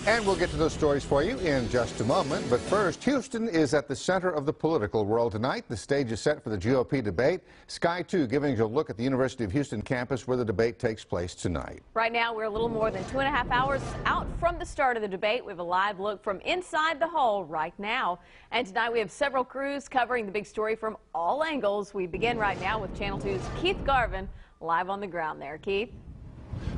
And we'll get to those stories for you in just a moment. But first, Houston is at the center of the political world tonight. The stage is set for the GOP debate. Sky 2 giving you a look at the University of Houston campus where the debate takes place tonight. Right now, we're a little more than 2.5 hours out from the start of the debate. We have a live look from inside the hall right now. And tonight, we have several crews covering the big story from all angles. We begin right now with Channel 2's Keith Garvin live on the ground there. Keith?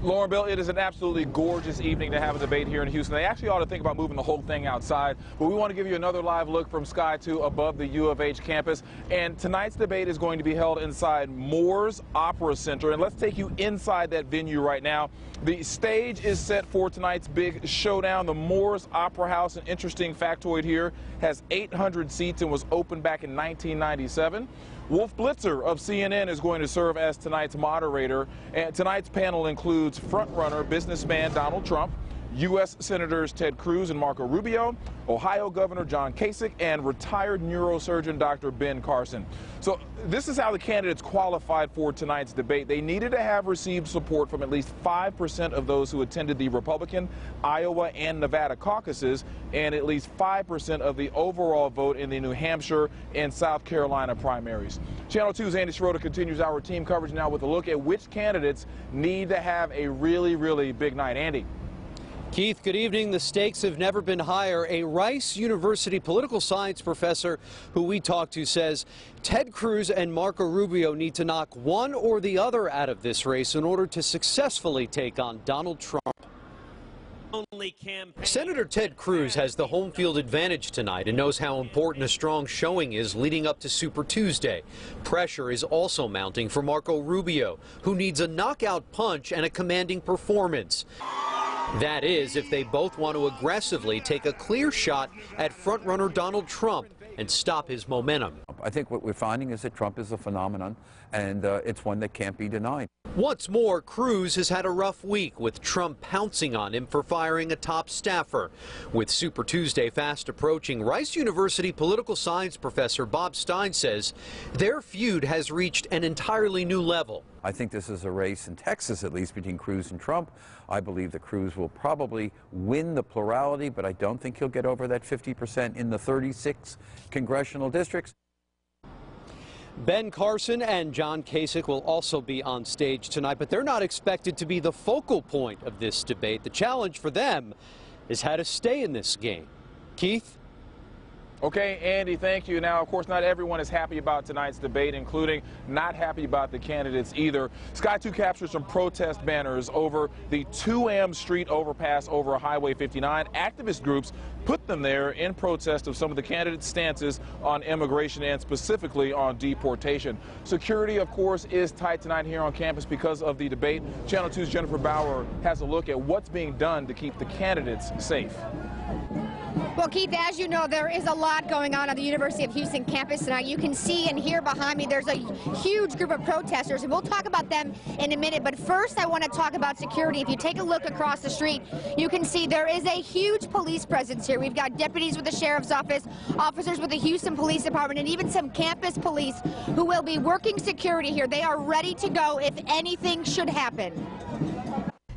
Lauren, Bill, it is an absolutely gorgeous evening to have a debate here in Houston. They actually ought to think about moving the whole thing outside, but we want to give you another live look from Sky 2 above the U of H campus. And tonight's debate is going to be held inside Moore's Opera Center. And let's take you inside that venue right now. The stage is set for tonight's big showdown. The Moore's Opera House, an interesting factoid here, has 800 seats and was opened back in 1997. Wolf Blitzer of CNN is going to serve as tonight's moderator. And tonight's panel includes frontrunner businessman Donald Trump, U.S. Senators Ted Cruz and Marco Rubio, Ohio Governor John Kasich, and retired neurosurgeon Dr. Ben Carson. So this is how the candidates qualified for tonight's debate. They needed to have received support from at least 5% of those who attended the Republican, Iowa, and Nevada caucuses, and at least 5% of the overall vote in the New Hampshire and South Carolina primaries. Channel 2's Andy Schroeder continues our team coverage now with a look at which candidates need to have a really, really big night. Andy. Keith, good evening. The stakes have never been higher. A Rice University political science professor who we talked to says Ted Cruz and Marco Rubio need to knock one or the other out of this race in order to successfully take on Donald Trump. Senator Ted Cruz has the home field advantage tonight and knows how important a strong showing is leading up to Super Tuesday. Pressure is also mounting for Marco Rubio, who needs a knockout punch and a commanding performance. That is, if they both want to aggressively take a clear shot at frontrunner Donald Trump and stop his momentum. I think what we're finding is that Trump is a phenomenon, and it's one that can't be denied. What's more, Cruz has had a rough week, with Trump pouncing on him for firing a top staffer. With Super Tuesday fast approaching, Rice University political science professor Bob Stein says their feud has reached an entirely new level. I think this is a race in Texas, at least, between Cruz and Trump. I believe that Cruz will probably win the plurality, but I don't think he'll get over that 50% in the 36 congressional districts. Ben Carson and John Kasich will also be on stage tonight, but they're not expected to be the focal point of this debate. The challenge for them is how to stay in this game. Keith? Okay, Andy, thank you. Now, of course, not everyone is happy about tonight's debate, including not happy about the candidates either. Sky 2 captured some protest banners over the 2am street overpass over Highway 59. Activist groups put them there in protest of some of the candidates' stances on immigration and specifically on deportation. Security, of course, is tight tonight here on campus because of the debate. Channel 2's Jennifer Bauer has a look at what's being done to keep the candidates safe. Well, Keith, as you know, there is a lot going on the University of Houston campus tonight. You can see and hear behind me there's a huge group of protesters, and we'll talk about them in a minute. But first, I want to talk about security. If you take a look across the street, you can see there is a huge police presence here. We've got deputies with the sheriff's office, officers with the Houston Police Department, and even some campus police who will be working security here. They are ready to go if anything should happen.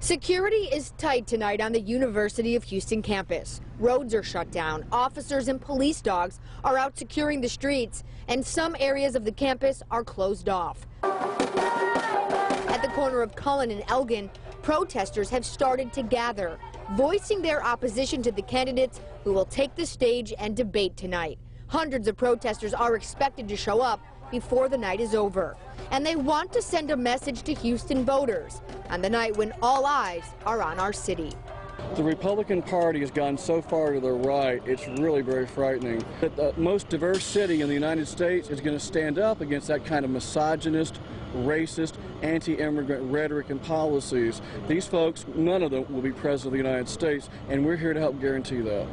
Security is tight tonight on the University of Houston campus. Roads are shut down, officers and police dogs are out securing the streets, and some areas of the campus are closed off. At the corner of Cullen and Elgin, protesters have started to gather, voicing their opposition to the candidates who will take the stage and debate tonight. Hundreds of protesters are expected to show up before the night is over, and they want to send a message to Houston voters on the night when all eyes are on our city. The Republican Party has gone so far to the right, it's really very frightening. That the most diverse city in the United States is going to stand up against that kind of misogynist, racist, anti-immigrant rhetoric and policies. These folks, none of them will be president of the United States, and we're here to help guarantee that.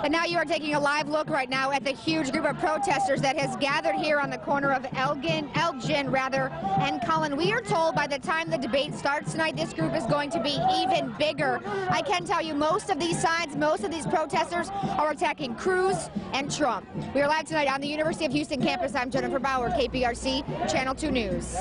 And now you are taking a live look right now at the huge group of protesters that has gathered here on the corner of Elgin, and Cullen. We are told by the time the debate starts tonight, this group is going to be even bigger. I can tell you most of these signs, most of these protesters are attacking Cruz and Trump. We are live tonight on the University of Houston campus. I'm Jennifer Bauer, KPRC, Channel 2 News.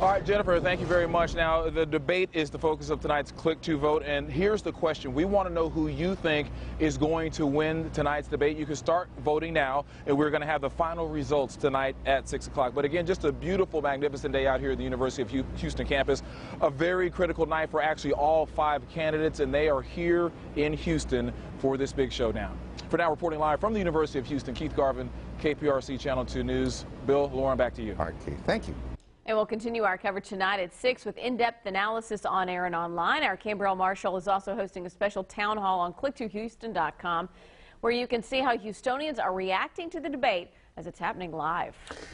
All right, Jennifer, thank you very much. Now, the debate is the focus of tonight's Click to Vote, and here's the question. We want to know who you think is going to win tonight's debate. You can start voting now, and we're going to have the final results tonight at 6 o'clock. But again, just a beautiful, magnificent day out here at the University of Houston campus. A very critical night for actually all 5 candidates, and they are here in Houston for this big showdown. For now, reporting live from the University of Houston, Keith Garvin, KPRC Channel 2 News. Bill, Lauren, back to you. All right, Keith, thank you. And we'll continue our coverage tonight at 6 with in-depth analysis on air and online. Our Camberell Marshall is also hosting a special town hall on click2houston.com where you can see how Houstonians are reacting to the debate as it's happening live.